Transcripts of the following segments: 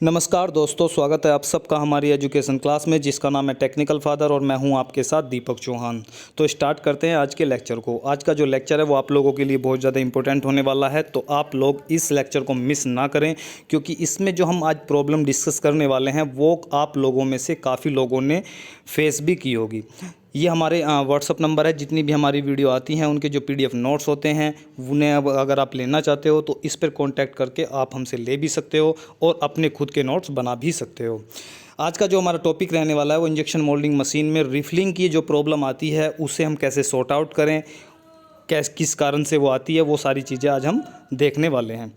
नमस्कार दोस्तों, स्वागत है आप सबका हमारी एजुकेशन क्लास में जिसका नाम है टेक्निकल फादर और मैं हूं आपके साथ दीपक चौहान। तो स्टार्ट करते हैं आज के लेक्चर को। आज का जो लेक्चर है वो आप लोगों के लिए बहुत ज़्यादा इंपॉर्टेंट होने वाला है, तो आप लोग इस लेक्चर को मिस ना करें, क्योंकि इसमें जो हम आज प्रॉब्लम डिस्कस करने वाले हैं वो आप लोगों में से काफ़ी लोगों ने फेस भी की होगी। ये हमारे व्हाट्सअप नंबर है, जितनी भी हमारी वीडियो आती हैं उनके जो PDF नोट्स होते हैं उन्हें अब अगर आप लेना चाहते हो तो इस पर कांटेक्ट करके आप हमसे ले भी सकते हो और अपने खुद के नोट्स बना भी सकते हो। आज का जो हमारा टॉपिक रहने वाला है वो इंजेक्शन मोल्डिंग मशीन में रिफिलिंग की जो प्रॉब्लम आती है उसे हम कैसे सॉर्ट आउट करें, किस कारण से वो आती है, वो सारी चीज़ें आज हम देखने वाले हैं।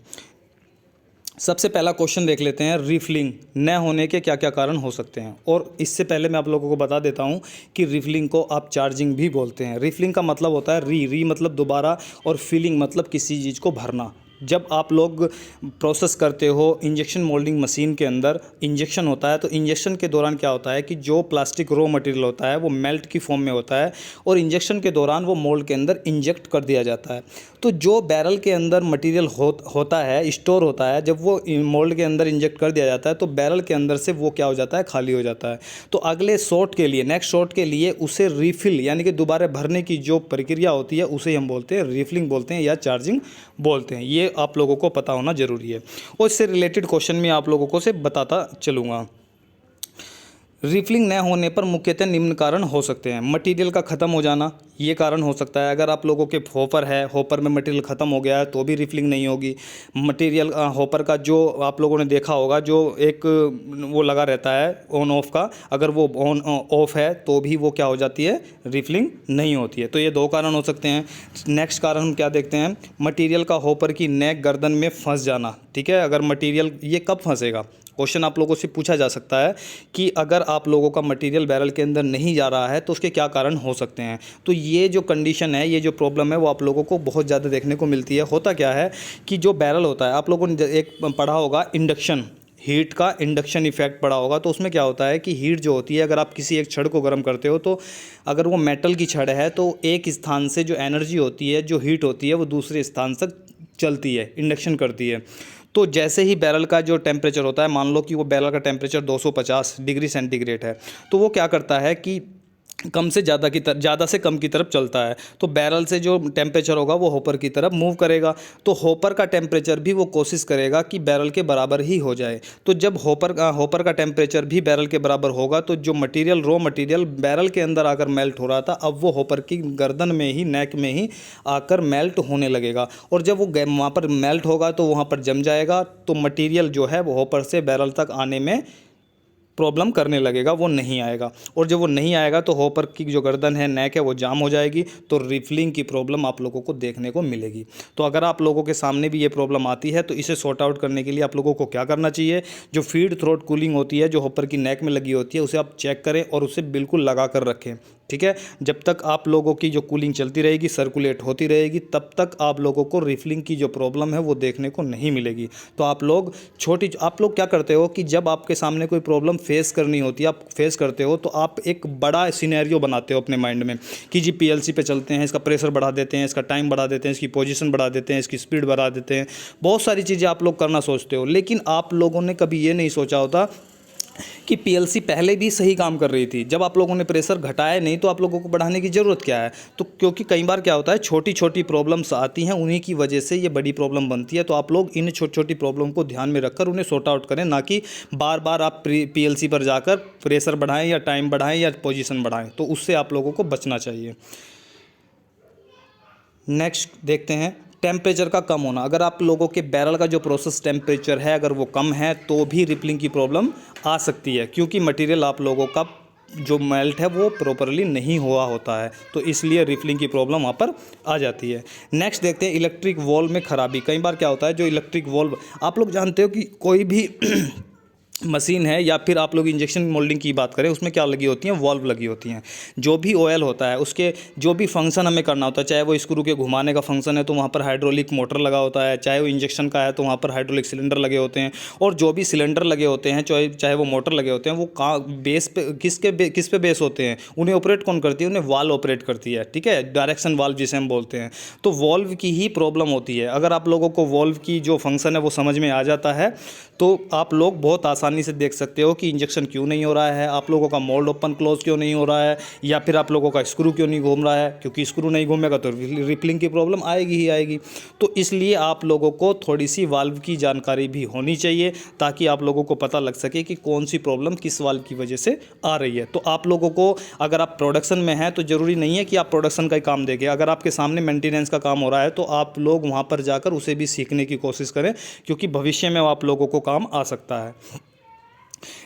सबसे पहला क्वेश्चन देख लेते हैं, रिफिलिंग न होने के क्या क्या कारण हो सकते हैं। और इससे पहले मैं आप लोगों को बता देता हूं कि रिफिलिंग को आप चार्जिंग भी बोलते हैं। रिफिलिंग का मतलब होता है री मतलब दोबारा, और फिलिंग मतलब किसी चीज़ को भरना। जब आप लोग प्रोसेस करते हो इंजेक्शन मोल्डिंग मशीन के अंदर इंजेक्शन होता है, तो इंजेक्शन के दौरान क्या होता है कि जो प्लास्टिक रॉ मटेरियल होता है वो मेल्ट की फॉर्म में होता है और इंजेक्शन के दौरान वो मोल्ड के अंदर इंजेक्ट कर दिया जाता है। तो जो बैरल के अंदर मटेरियल होता है, स्टोर होता है, जब वो मोल्ड के अंदर इंजेक्ट कर दिया जाता है तो बैरल के अंदर से वो क्या हो जाता है, खाली हो जाता है। तो अगले शॉट के लिए, नेक्स्ट शॉट के लिए उसे रिफिल यानी कि दोबारा भरने की जो प्रक्रिया होती है उसे हम बोलते हैं रिफिलिंग बोलते हैं या चार्जिंग बोलते हैं। ये आप लोगों को पता होना ज़रूरी है और इससे रिलेटेड क्वेश्चन में आप लोगों को से बताता चलूँगा। रिफिलिंग न होने पर मुख्यतः निम्न कारण हो सकते हैं। मटेरियल का ख़त्म हो जाना, ये कारण हो सकता है। अगर आप लोगों के हॉपर है, हॉपर में मटेरियल ख़त्म हो गया है तो भी रिफिलिंग नहीं होगी। मटेरियल हॉपर का जो आप लोगों ने देखा होगा, जो एक वो लगा रहता है ऑन ऑफ का, अगर वो ऑन ऑफ है तो भी वो क्या हो जाती है, रिफिलिंग नहीं होती है। तो ये दो कारण हो सकते हैं। नेक्स्ट कारण हम क्या देखते हैं, मटेरियल का हॉपर की नेक गर्दन में फंस जाना। ठीक है, अगर मटेरियल, ये कब फंसेगा, क्वेश्चन आप लोगों से पूछा जा सकता है कि अगर आप लोगों का मटेरियल बैरल के अंदर नहीं जा रहा है तो उसके क्या कारण हो सकते हैं। तो ये जो कंडीशन है, ये जो प्रॉब्लम है वो आप लोगों को बहुत ज़्यादा देखने को मिलती है। होता क्या है कि जो बैरल होता है, आप लोगों ने एक पढ़ा होगा इंडक्शन, हीट का इंडक्शन इफेक्ट पड़ा होगा। तो उसमें क्या होता है कि हीट जो होती है, अगर आप किसी एक छड़ को गर्म करते हो तो अगर वो मेटल की छड़ है तो एक स्थान से जो एनर्जी होती है, जो हीट होती है, वो दूसरे स्थान तक चलती है, इंडक्शन करती है। तो जैसे ही बैरल का जो टेम्परेचर होता है, मान लो कि वो बैरल का टेम्परेचर 250 डिग्री सेंटीग्रेड है, तो वो क्या करता है कि कम से ज़्यादा से कम की तरफ चलता है। तो बैरल से जो टेम्परेचर होगा वो हॉपर की तरफ मूव करेगा। तो हॉपर का टेम्परेचर भी वो कोशिश करेगा कि बैरल के बराबर ही हो जाए। तो जब हॉपर का टेम्परेचर भी बैरल के बराबर होगा तो जो मटेरियल, रॉ मटेरियल बैरल के अंदर आकर मेल्ट हो रहा था, अब वो हॉपर की गर्दन में ही, नेक में ही आकर मेल्ट होने लगेगा। और जब वो वहाँ पर मेल्ट होगा तो वहाँ पर जम जाएगा, तो मटीरियल जो है वो हॉपर से बैरल तक आने में प्रॉब्लम करने लगेगा, वो नहीं आएगा। और जब वो नहीं आएगा तो हॉपर की जो गर्दन है, नेक है, वो जाम हो जाएगी। तो रिफिलिंग की प्रॉब्लम आप लोगों को देखने को मिलेगी। तो अगर आप लोगों के सामने भी ये प्रॉब्लम आती है तो इसे सॉर्ट आउट करने के लिए आप लोगों को क्या करना चाहिए, जो फीड थ्रोट कूलिंग होती है, जो हॉपर की नेक में लगी होती है, उसे आप चेक करें और उसे बिल्कुल लगा कर रखें। ठीक है, जब तक आप लोगों की जो कूलिंग चलती रहेगी, सर्कुलेट होती रहेगी, तब तक आप लोगों को रिफिलिंग की जो प्रॉब्लम है वो देखने को नहीं मिलेगी। तो आप लोग क्या करते हो कि जब आपके सामने कोई प्रॉब्लम फेस करनी होती है, आप फेस करते हो, तो आप एक बड़ा सिनेरियो बनाते हो अपने माइंड में कि जी PLC पे चलते हैं, इसका प्रेशर बढ़ा देते हैं, इसका टाइम बढ़ा देते हैं, इसकी पोजीशन बढ़ा देते हैं, इसकी स्पीड बढ़ा देते हैं। बहुत सारी चीज़ें आप लोग करना सोचते हो, लेकिन आप लोगों ने कभी ये नहीं सोचा होता कि PLC पहले भी सही काम कर रही थी। जब आप लोगों ने प्रेशर घटाया नहीं तो आप लोगों को बढ़ाने की ज़रूरत क्या है। तो क्योंकि कई बार क्या होता है, छोटी छोटी प्रॉब्लम्स आती हैं, उन्हीं की वजह से ये बड़ी प्रॉब्लम बनती है। तो आप लोग इन छोटी छोटी प्रॉब्लम को ध्यान में रखकर उन्हें सॉर्ट आउट करें, ना कि बार बार आप PLC पर जाकर प्रेशर बढ़ाएं या टाइम बढ़ाएं या पोजीशन बढ़ाएं। तो उससे आप लोगों को बचना चाहिए। नेक्स्ट देखते हैं, टेम्परेचर का कम होना। अगर आप लोगों के बैरल का जो प्रोसेस टेम्परेचर है अगर वो कम है तो भी रिफिलिंग की प्रॉब्लम आ सकती है, क्योंकि मटेरियल आप लोगों का जो मेल्ट है वो प्रॉपरली नहीं हुआ होता है, तो इसलिए रिफिलिंग की प्रॉब्लम वहाँ पर आ जाती है। नेक्स्ट देखते हैं, इलेक्ट्रिक वॉल्व में खराबी। कई बार क्या होता है, जो इलेक्ट्रिक वॉल्व, आप लोग जानते हो कि कोई भी मशीन है या फिर आप लोग इंजेक्शन मोल्डिंग की बात करें, उसमें क्या लगी होती हैं, वॉल्व लगी होती हैं। जो भी ऑयल होता है उसके जो भी फंक्शन हमें करना होता है, चाहे वो स्क्रू के घुमाने का फंक्शन है तो वहाँ पर हाइड्रोलिक मोटर लगा होता है, चाहे वो इंजेक्शन का है तो वहाँ पर हाइड्रोलिक सिलेंडर लगे होते हैं। और जो भी सिलेंडर लगे होते हैं, चाहे वो मोटर लगे होते हैं, वो बेस पे किस पे बेस होते हैं, उन्हें ऑपरेट कौन करती है, उन्हें वाल्व ऑपरेट करती है। ठीक है, डायरेक्शन वाल्व जिसे हम बोलते हैं। तो वॉल्व की ही प्रॉब्लम होती है। अगर आप लोगों को वॉल्व की जो फंक्शन है वो समझ में आ जाता है तो आप लोग बहुत आसानी से देख सकते हो कि इंजेक्शन क्यों नहीं हो रहा है, आप लोगों का मोल्ड ओपन क्लोज क्यों नहीं हो रहा है, या फिर आप लोगों का स्क्रू क्यों नहीं घूम रहा है। क्योंकि स्क्रू नहीं घूमेगा तो रिपलिंग की प्रॉब्लम आएगी ही आएगी। तो इसलिए आप लोगों को थोड़ी सी वाल्व की जानकारी भी होनी चाहिए ताकि आप लोगों को पता लग सके कि कौन सी प्रॉब्लम किस वाल्व की वजह से आ रही है। तो आप लोगों को अगर आप प्रोडक्शन में हैं तो ज़रूरी नहीं है कि आप प्रोडक्शन का ही काम देखें। अगर आपके सामने मेंटेनेंस का काम हो रहा है तो आप लोग वहाँ पर जाकर उसे भी सीखने की कोशिश करें, क्योंकि भविष्य में आप लोगों को काम आ सकता है।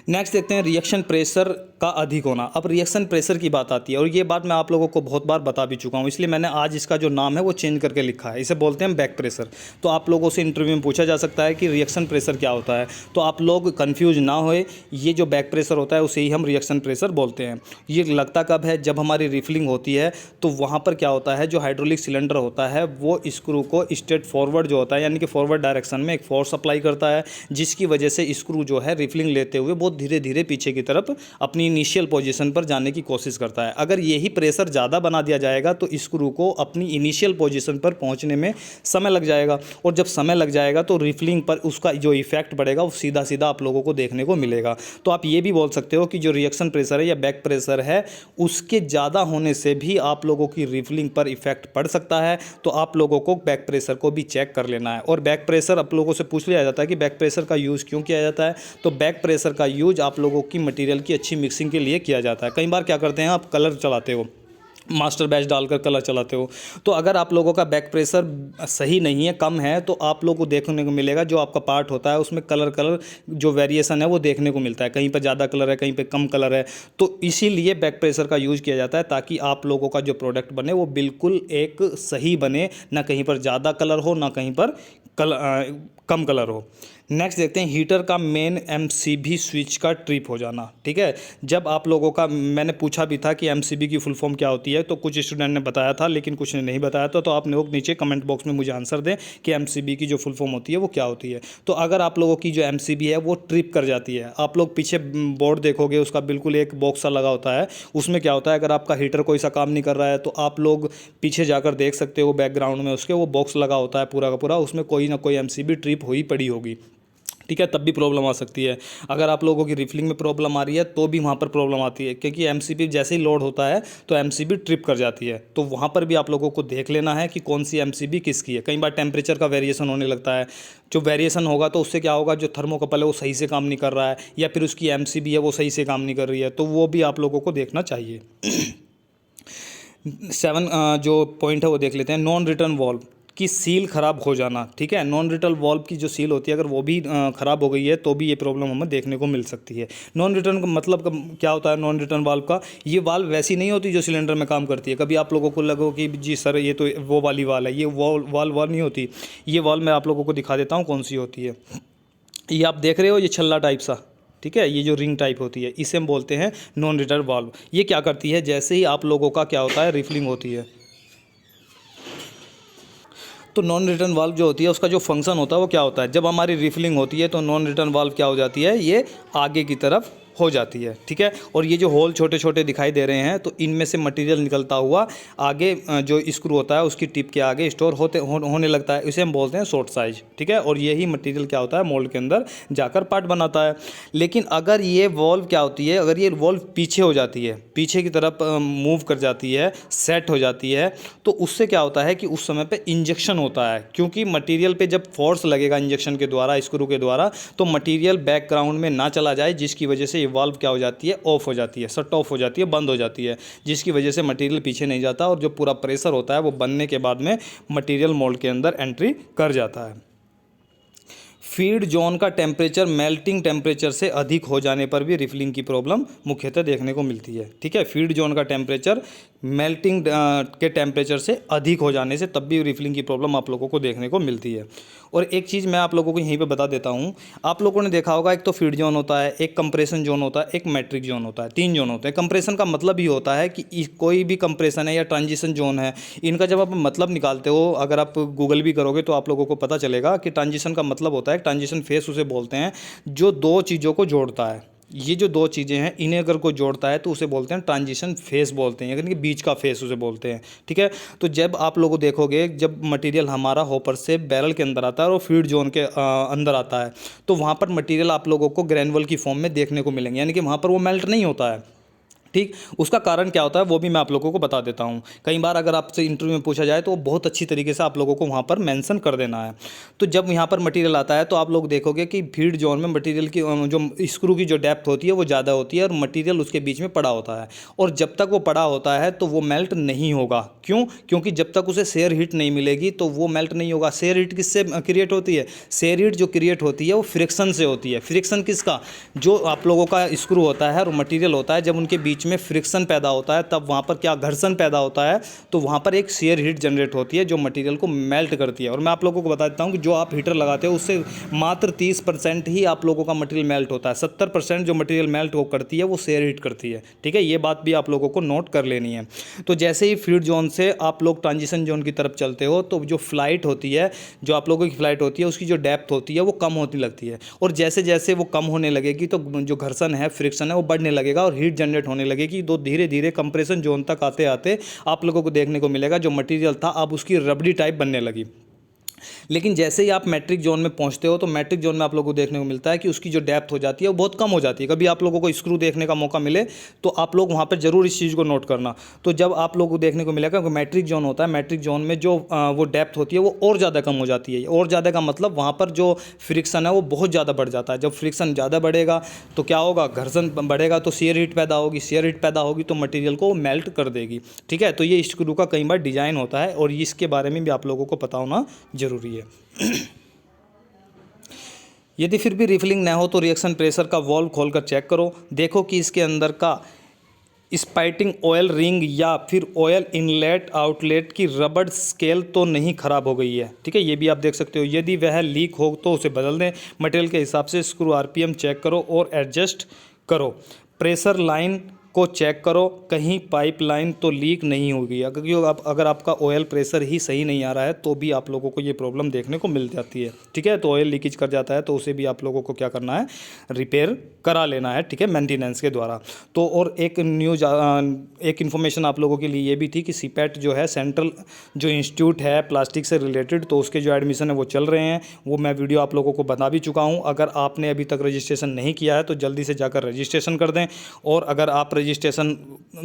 नेक्स्ट देखते हैं रिएक्शन प्रेशर का अधिक होना। अब रिएक्शन प्रेशर की बात आती है और ये बात मैं आप लोगों को बहुत बार बता भी चुका हूँ, इसलिए मैंने आज इसका जो नाम है वो चेंज करके लिखा है। इसे बोलते हैं बैक प्रेशर। तो आप लोगों से इंटरव्यू में पूछा जा सकता है कि रिएक्शन प्रेशर क्या होता है, तो आप लोग कन्फ्यूज ना होए। ये जो बैक प्रेशर होता है उसे ही हम रिएक्शन प्रेशर बोलते हैं। ये लगता कब है, जब हमारी रिफिलिंग होती है तो वहाँ पर क्या होता है, जो हाइड्रोलिक सिलेंडर होता है वो स्क्रू को स्ट्रेट फॉरवर्ड जो होता है यानी कि फॉरवर्ड डायरेक्शन में एक फोर्स अप्लाई करता है, जिसकी वजह से स्क्रू जो है रिफिलिंग लेते हुए बहुत धीरे धीरे पीछे की तरफ अपनी इनिशियल पोजीशन पर जाने की कोशिश करता है। अगर यही प्रेशर ज़्यादा बना दिया जाएगा तो स्क्रू को अपनी इनिशियल पोजीशन पर पहुंचने में समय लग जाएगा, और जब समय लग जाएगा तो रिफिलिंग पर उसका जो इफेक्ट पड़ेगा वो सीधा सीधा आप लोगों को देखने को मिलेगा। तो आप ये भी बोल सकते हो कि जो रिएक्शन प्रेशर है या बैक प्रेशर है उसके ज़्यादा होने से भी आप लोगों की रिफिलिंग पर इफेक्ट पड़ सकता है। तो आप लोगों को बैक प्रेशर को भी चेक कर लेना है। और बैक प्रेशर आप लोगों से पूछ लिया जाता है कि बैक प्रेशर का यूज़ क्यों किया जाता है, तो बैक प्रेशर का यूज आप लोगों की मटेरियल की अच्छी मिक्सिंग के लिए किया जाता है। कई बार क्या करते हैं, आप कलर चलाते हो, मास्टर बैच डालकर कलर चलाते हो, तो अगर आप लोगों का बैक प्रेशर सही नहीं है, कम है, तो आप लोगों को देखने को मिलेगा जो आपका पार्ट होता है उसमें कलर जो वेरिएशन है वो देखने को मिलता है। कहीं पर ज़्यादा कलर है, कहीं पे कम कलर है। तो इसीलिए बैक प्रेशर का यूज़ किया जाता है ताकि आप लोगों का जो प्रोडक्ट बने वो बिल्कुल एक सही बने, ना कहीं पर ज़्यादा कलर हो ना कहीं पर कम कलर हो। नेक्स्ट देखते हैं हीटर का मेन एमसीबी स्विच का ट्रिप हो जाना। ठीक है, जब आप लोगों का मैंने पूछा भी था कि एमसीबी की फुल फॉर्म क्या होती है, तो कुछ स्टूडेंट ने बताया था लेकिन कुछ ने नहीं बताया था। तो आप लोग नीचे कमेंट बॉक्स में मुझे आंसर दें कि एमसीबी की जो फुल फॉर्म होती है वो क्या होती है। तो अगर आप लोगों की जो एमसीबी है वो ट्रिप कर जाती है, आप लोग पीछे बोर्ड देखोगे उसका बिल्कुल एक बॉक्स सा लगा होता है, उसमें क्या होता है, अगर आपका हीटर कोई सा काम नहीं कर रहा है तो आप लोग पीछे जाकर देख सकते हो बैकग्राउंड में उसके वो बॉक्स लगा होता है पूरा का पूरा, उसमें कोई ना कोई एमसीबी ट्रिप हुई पड़ी होगी। ठीक है, तब भी प्रॉब्लम आ सकती है। अगर आप लोगों की रिफिलिंग में प्रॉब्लम आ रही है तो भी वहाँ पर प्रॉब्लम आती है, क्योंकि एमसीबी जैसे ही लोड होता है तो एमसीबी ट्रिप कर जाती है। तो वहाँ पर भी आप लोगों को देख लेना है कि कौन सी एमसीबी किसकी है। कई बार टेम्परेचर का वेरिएशन होने लगता है, जो वेरिएशन होगा तो उससे क्या होगा, जो थर्मोकपल है वो सही से काम नहीं कर रहा है या फिर उसकी एमसीबी है वो सही से काम नहीं कर रही है, तो वो भी आप लोगों को देखना चाहिए। 7 जो पॉइंट है वो देख लेते हैं। नॉन रिटर्न वॉल्व की सील ख़राब हो जाना। ठीक है, नॉन रिटर्न वाल्व की जो सील होती है अगर वो भी ख़राब हो गई है तो भी ये प्रॉब्लम हमें देखने को मिल सकती है। नॉन रिटर्न का मतलब क्या होता है, नॉन रिटर्न वाल्व का, ये वाल्व वैसी नहीं होती जो सिलेंडर में काम करती है। कभी आप लोगों को लगो कि जी सर ये तो वो वाली वाल है, ये वाल्व नहीं होती। ये वाल्व मैं आप लोगों को दिखा देता हूँ कौन सी होती है। ये आप देख रहे हो, ये छल्ला टाइप सा, ठीक है, ये जो रिंग टाइप होती है इसे हम बोलते हैं नॉन रिटर्न वाल्व। ये क्या करती है, जैसे ही आप लोगों का क्या होता है रिफिलिंग होती है तो नॉन रिटर्न वाल्व जो होती है उसका जो फंक्शन होता है वो क्या होता है, जब हमारी रिफिलिंग होती है तो नॉन रिटर्न वाल्व क्या हो जाती है, ये आगे की तरफ हो जाती है। ठीक है, और ये जो होल छोटे छोटे दिखाई दे रहे हैं तो इनमें से मटेरियल निकलता हुआ आगे जो स्क्रू होता है उसकी टिप के आगे स्टोर होने लगता है। इसे हम बोलते हैं शॉर्ट साइज। ठीक है, और यही मटेरियल क्या होता है मोल्ड के अंदर जाकर पार्ट बनाता है। लेकिन अगर ये वॉल्व क्या होती है, अगर ये वॉल्व पीछे हो जाती है, पीछे की तरफ मूव कर जाती है, सेट हो जाती है, तो उससे क्या होता है कि उस समय पे इंजेक्शन होता है। क्योंकि मटेरियल पे जब फोर्स लगेगा इंजेक्शन के द्वारा, स्क्रू के द्वारा, तो मटेरियल बैकग्राउंड में ना चला जाए, जिसकी वजह से वाल्व क्या हो जाती है, ऑफ हो जाती है, शट ऑफ हो जाती है, बंद हो जाती है, जिसकी वजह से मटेरियल पीछे नहीं जाता और जो पूरा प्रेशर होता है वो बनने के बाद में मटेरियल मोल्ड के अंदर एंट्री कर जाता है। फीड जोन का टेम्परेचर मेल्टिंग टेम्परेचर से अधिक हो जाने पर भी रिफिलिंग की प्रॉब्लम मुख्यतः देखने को मिलती है। ठीक है, फीड जोन का टेम्परेचर मेल्टिंग के टेम्परेचर से अधिक हो जाने से तब भी रिफिलिंग की प्रॉब्लम आप लोगों को देखने को मिलती है। और एक चीज़ मैं आप लोगों को यहीं पे बता देता हूँ, आप लोगों ने देखा होगा एक तो फीड जोन होता है, एक कंप्रेशन जोन होता है, एक मैट्रिक जोन होता है, 3 जोन होते हैं। कंप्रेशन का मतलब ये होता है कि कोई भी कंप्रेशन है या ट्रांजिशन जोन है, इनका जब आप मतलब निकालते हो, अगर आप गूगल भी करोगे तो आप लोगों को पता चलेगा कि ट्रांजिशन का मतलब होता है, ट्रांजिशन फेस उसे बोलते हैं जो दो चीज़ों को जोड़ता है। ये जो दो चीज़ें हैं इन्हें अगर कोई जोड़ता है तो उसे बोलते हैं ट्रांजिशन फेस बोलते हैं, यानी कि बीच का फेस उसे बोलते हैं। ठीक है, तो जब आप लोगों देखोगे जब मटेरियल हमारा हॉपर से बैरल के अंदर आता है और फीड जोन के अंदर आता है, तो वहाँ पर मटेरियल आप लोगों को ग्रैनुअल की फॉर्म में देखने को मिलेंगे, यानी कि वहाँ पर वो मेल्ट नहीं होता है। ठीक, उसका कारण क्या होता है वो भी मैं आप लोगों को बता देता हूँ। कई बार अगर आपसे इंटरव्यू में पूछा जाए तो वो बहुत अच्छी तरीके से आप लोगों को वहाँ पर मेंशन कर देना है। तो जब यहाँ पर मटेरियल आता है तो आप लोग देखोगे कि फीड जोन में मटेरियल की जो स्क्रू की जो डेप्थ होती है वो ज़्यादा होती है और मटेरियल उसके बीच में पड़ा होता है, और जब तक वो पड़ा होता है तो वो मेल्ट नहीं होगा। क्यों? क्योंकि जब तक उसे शेयर हीट नहीं मिलेगी तो वो मेल्ट नहीं होगा। शेयर हीट किससे क्रिएट होती है? शेयर हीट जो क्रिएट होती है वो फ्रिक्शन से होती है। फ्रिक्शन किसका? जो आप लोगों का स्क्रू होता है और मटेरियल होता है, जब उनके बीच में फ्रिक्शन पैदा होता है तब वहाँ पर क्या घर्षण पैदा होता है, तो वहाँ पर एक शेयर हीट जनरेट होती है जो मटेरियल को मेल्ट करती है। और मैं आप लोगों को बता देता हूँ कि जो आप हीटर लगाते हो उससे मात्र 30% ही आप लोगों का मटेरियल मेल्ट होता है। 70% जो मटेरियल मेल्ट वो करती है वो शेयर हीट करती है। ठीक है, ये बात भी आप लोगों को नोट कर लेनी है। तो जैसे ही फीड जोन से आप लोग ट्रांजिशन जोन की तरफ चलते हो तो जो फ्लाइट होती है, जो आप लोगों की फ्लाइट होती है, उसकी जो डेप्थ होती है वो कम होती लगती है, और जैसे जैसे वो कम होने लगेगी तो जो घर्षण है, फ्रिक्शन है, वो बढ़ने लगेगा और हीट जनरेट होने लगेगी। तो धीरे धीरे कंप्रेशन जोन तक आते आते आप लोगों को देखने को मिलेगा जो मटेरियल था अब उसकी रबड़ी टाइप बनने लगी। लेकिन जैसे ही आप मैट्रिक जोन में पहुंचते हो तो मैट्रिक जोन में आप लोगों को देखने को मिलता है कि उसकी जो डेप्थ हो जाती है वो बहुत कम हो जाती है। कभी आप लोगों को स्क्रू देखने का मौका मिले तो आप लोग वहाँ पर जरूर इस चीज़ को नोट करना। तो जब आप लोगों को देखने को मिलेगा कि मैट्रिक जोन होता है, मैट्रिक जोन में जो वो डेप्थ होती है वो और ज़्यादा कम हो जाती है। और ज़्यादा का मतलब वहाँ पर जो फ्रिक्शन है वो बहुत ज़्यादा बढ़ जाता है। जब फ्रिक्शन ज़्यादा बढ़ेगा तो क्या होगा? घर्षण बढ़ेगा तो शेयर हीट पैदा होगी, शेयर हीट पैदा होगी तो मटेरियल को मेल्ट कर देगी। ठीक है, तो ये स्क्रू का कई बार डिज़ाइन होता है और इसके बारे में भी आप लोगों को पता होना ज़रूरी है। यदि फिर भी रिफिलिंग न हो तो रिएक्शन प्रेशर का वॉल्व खोलकर चेक करो, देखो कि इसके अंदर का स्पाइटिंग ऑयल रिंग या फिर ऑयल इनलेट आउटलेट की रबड़ स्केल तो नहीं ख़राब हो गई है। ठीक है, ये भी आप देख सकते हो। यदि वह लीक हो तो उसे बदल दें। मटेरियल के हिसाब से स्क्रू आरपीएम चेक करो और एडजस्ट करो। प्रेशर लाइन को चेक करो, कहीं पाइपलाइन तो लीक नहीं होगी। अगर आपका ऑयल प्रेशर ही सही नहीं आ रहा है तो भी आप लोगों को ये प्रॉब्लम देखने को मिल जाती है। ठीक है, तो ऑयल लीकेज कर जाता है तो उसे भी आप लोगों को क्या करना है? रिपेयर करा लेना है। ठीक है, मेंटेनेंस के द्वारा। तो और एक न्यूज, एक इन्फॉर्मेशन आप लोगों के लिए ये भी थी कि सीपैट जो है, सेंट्रल जो इंस्टीट्यूट है प्लास्टिक से रिलेटेड, तो उसके जो एडमिशन है वो चल रहे हैं। वो मैं वीडियो आप लोगों को बता भी चुका हूँ। अगर आपने अभी तक रजिस्ट्रेशन नहीं किया है तो जल्दी से जाकर रजिस्ट्रेशन कर दें। और अगर आप रजिस्ट्रेशन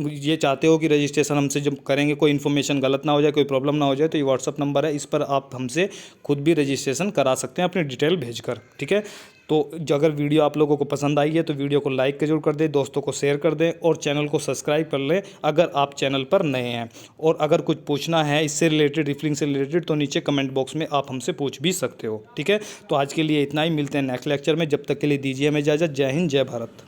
ये चाहते हो कि रजिस्ट्रेशन हमसे जब करेंगे कोई इन्फॉर्मेशन गलत ना हो जाए, कोई प्रॉब्लम ना हो जाए, तो ये व्हाट्सअप नंबर है, इस पर आप हमसे खुद भी रजिस्ट्रेशन करा सकते हैं अपनी डिटेल भेजकर। ठीक है, तो अगर वीडियो आप लोगों को पसंद आई है तो वीडियो को लाइक जरूर कर दें, दोस्तों को शेयर कर दें और चैनल को सब्सक्राइब कर लें अगर आप चैनल पर नए हैं। और अगर कुछ पूछना है इससे रिलेटेड, रिफिलिंग से रिलेटेड, तो नीचे कमेंट बॉक्स में आप हमसे पूछ भी सकते हो। ठीक है, तो आज के लिए इतना ही, मिलते हैं नेक्स्ट लेक्चर में। जब तक के लिए दीजिए हमें इजाज़त। जय हिंद, जय भारत।